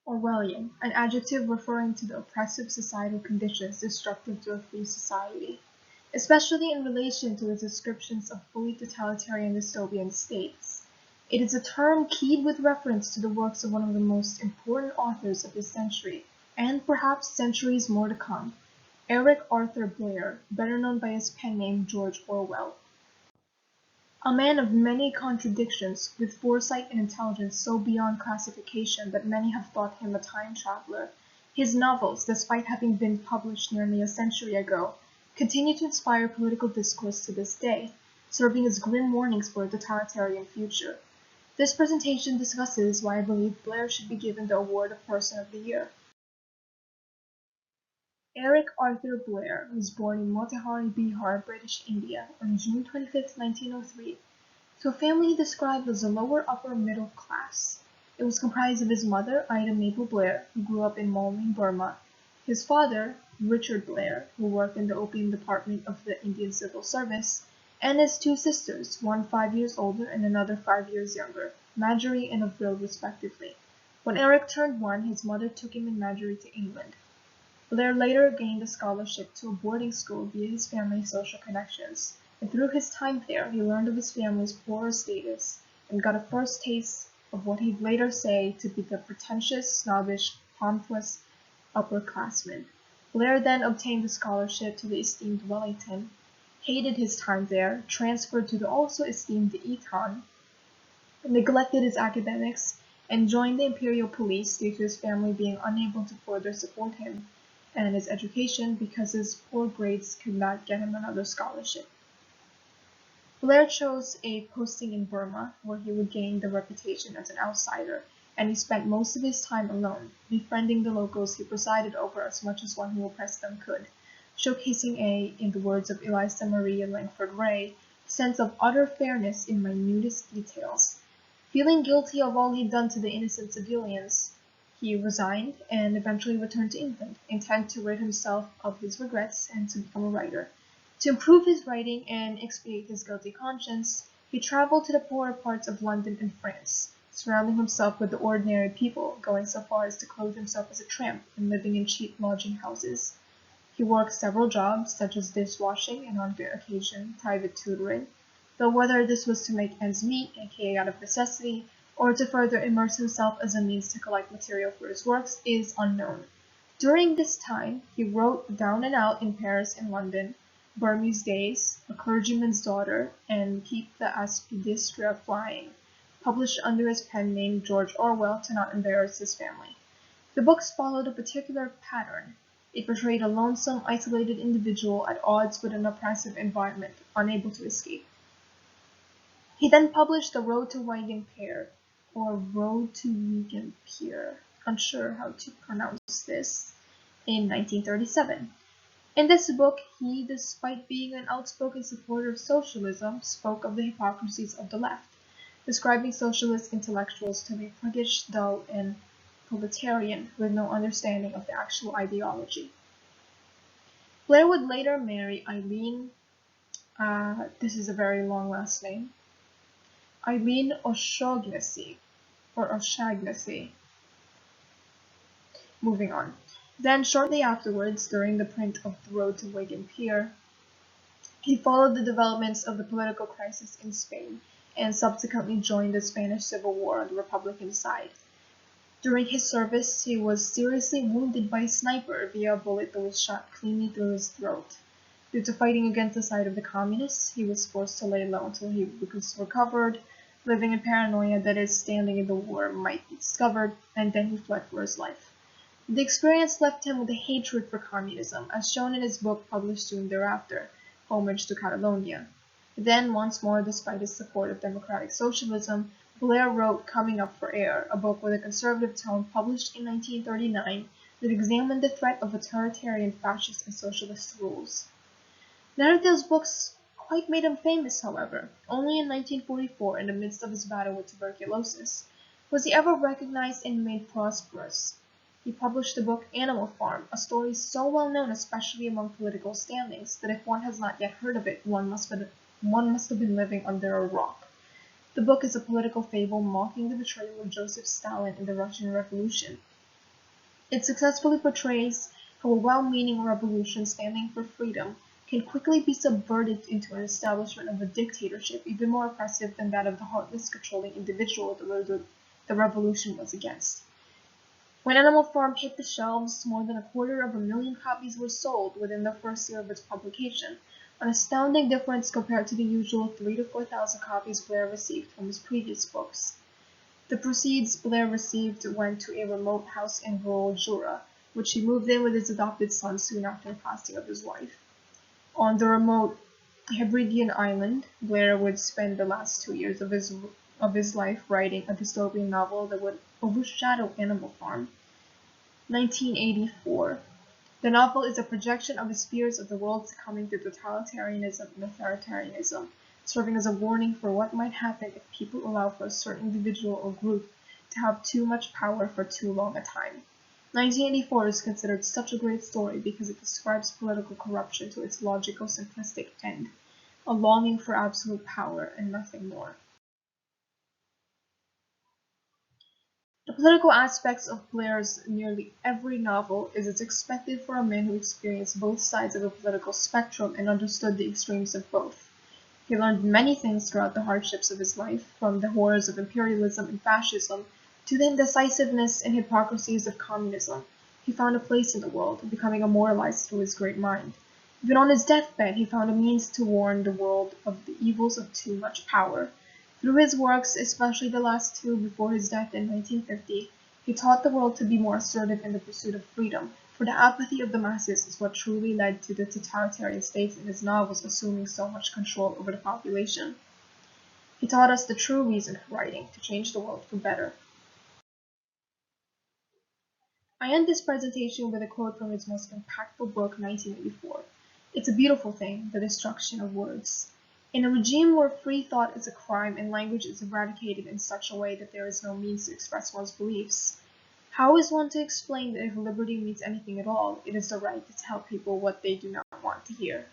Orwellian, an adjective referring to the oppressive societal conditions destructive to a free society, especially in relation to its descriptions of fully totalitarian dystopian states. It is a term keyed with reference to the works of one of the most important authors of this century, and perhaps centuries more to come, Eric Arthur Blair, better known by his pen name George Orwell. A man of many contradictions, with foresight and intelligence so beyond classification that many have thought him a time traveler, his novels, despite having been published nearly a century ago, continue to inspire political discourse to this day, serving as grim warnings for a totalitarian future. This presentation discusses why I believe Blair should be given the award of Person of the Year. Eric Arthur Blair was born in Motihari, Bihar, British India, on June 25, 1903, to a family described as a lower upper middle class. It was comprised of his mother, Ida Mabel Blair, who grew up in Moulmein, Burma, his father, Richard Blair, who worked in the opium department of the Indian Civil Service, and his two sisters, one 5 years older and another 5 years younger, Marjorie and Avril respectively. When Eric turned one, his mother took him and Marjorie to England. Blair later gained a scholarship to a boarding school via his family's social connections, and through his time there he learned of his family's poorer status and got a first taste of what he'd later say to be the pretentious, snobbish, pompous upperclassmen. Blair then obtained a scholarship to the esteemed Wellington, hated his time there, transferred to the also esteemed Eton, neglected his academics, and joined the imperial police due to his family being unable to further support him and his education because his poor grades could not get him another scholarship. Blair chose a posting in Burma, where he would gain the reputation as an outsider, and he spent most of his time alone, befriending the locals he presided over as much as one who oppressed them could, showcasing a, in the words of Eliza Maria Langford Ray, sense of utter fairness in minutest details. Feeling guilty of all he'd done to the innocent civilians, he resigned and eventually returned to England, intent to rid himself of his regrets and to become a writer. To improve his writing and expiate his guilty conscience, he traveled to the poorer parts of London and France, surrounding himself with the ordinary people, going so far as to clothe himself as a tramp and living in cheap lodging houses. He worked several jobs, such as dishwashing and on occasion private tutoring, though whether this was to make ends meet, aka out of necessity, or to further immerse himself as a means to collect material for his works is unknown. During this time, he wrote Down and Out in Paris and London, Burmese Days, A Clergyman's Daughter, and Keep the Aspidistra Flying, published under his pen name George Orwell to not embarrass his family. The books followed a particular pattern. It portrayed a lonesome, isolated individual at odds with an oppressive environment, unable to escape. He then published The Road to Wigan Pier, or Road to Wigan Pier, unsure how to pronounce this, in 1937. In this book, he, despite being an outspoken supporter of socialism, spoke of the hypocrisies of the left, describing socialist intellectuals to be priggish, dull, and proletarian, with no understanding of the actual ideology. Blair would later marry Eileen, this is a very long last name, Eileen O'Shaughnessy, or O'Shaughnessy. Moving on. Then, shortly afterwards, during the print of The Road to Wigan Pier, he followed the developments of the political crisis in Spain and subsequently joined the Spanish Civil War on the Republican side. During his service, he was seriously wounded by a sniper via a bullet that was shot cleanly through his throat. Due to fighting against the side of the communists, he was forced to lay low until he was recovered, living in paranoia that his standing in the war might be discovered, and then he fled for his life. The experience left him with a hatred for communism, as shown in his book published soon thereafter, Homage to Catalonia. Then, once more, despite his support of democratic socialism, Blair wrote Coming Up for Air, a book with a conservative tone published in 1939 that examined the threat of authoritarian fascist and socialist rules. None of those books quite made him famous, however. Only in 1944, in the midst of his battle with tuberculosis, was he ever recognized and made prosperous. He published the book Animal Farm, a story so well known especially among political standings that if one has not yet heard of it, one must have been living under a rock. The book is a political fable mocking the betrayal of Joseph Stalin in the Russian Revolution. It successfully portrays how a well-meaning revolution standing for freedom can quickly be subverted into an establishment of a dictatorship even more oppressive than that of the heartless controlling individual the revolution was against. When Animal Farm hit the shelves, more than 250,000 copies were sold within the first year of its publication, an astounding difference compared to the usual 3,000 to 4,000 copies Blair received from his previous books. The proceeds Blair received went to a remote house in rural Jura, which he moved in with his adopted son soon after the passing of his wife. On the remote Hebridean island, Blair would spend the last 2 years of his life writing a dystopian novel that would overshadow Animal Farm. 1984. The novel is a projection of his fears of the world succumbing to totalitarianism and authoritarianism, serving as a warning for what might happen if people allow for a certain individual or group to have too much power for too long a time. 1984 is considered such a great story because it describes political corruption to its logical, simplistic end, a longing for absolute power and nothing more. The political aspects of Blair's nearly every novel is as expected for a man who experienced both sides of the political spectrum and understood the extremes of both. He learned many things throughout the hardships of his life, from the horrors of imperialism and fascism to the indecisiveness and hypocrisies of communism. He found a place in the world, becoming immortalized through his great mind. Even on his deathbed, he found a means to warn the world of the evils of too much power. Through his works, especially the last two before his death in 1950, he taught the world to be more assertive in the pursuit of freedom, for the apathy of the masses is what truly led to the totalitarian states in his novels assuming so much control over the population. He taught us the true reason for writing, to change the world for better. I end this presentation with a quote from his most impactful book, 1984. It's a beautiful thing, the destruction of words. In a regime where free thought is a crime and language is eradicated in such a way that there is no means to express one's beliefs, how is one to explain that if liberty means anything at all, it is the right to tell people what they do not want to hear?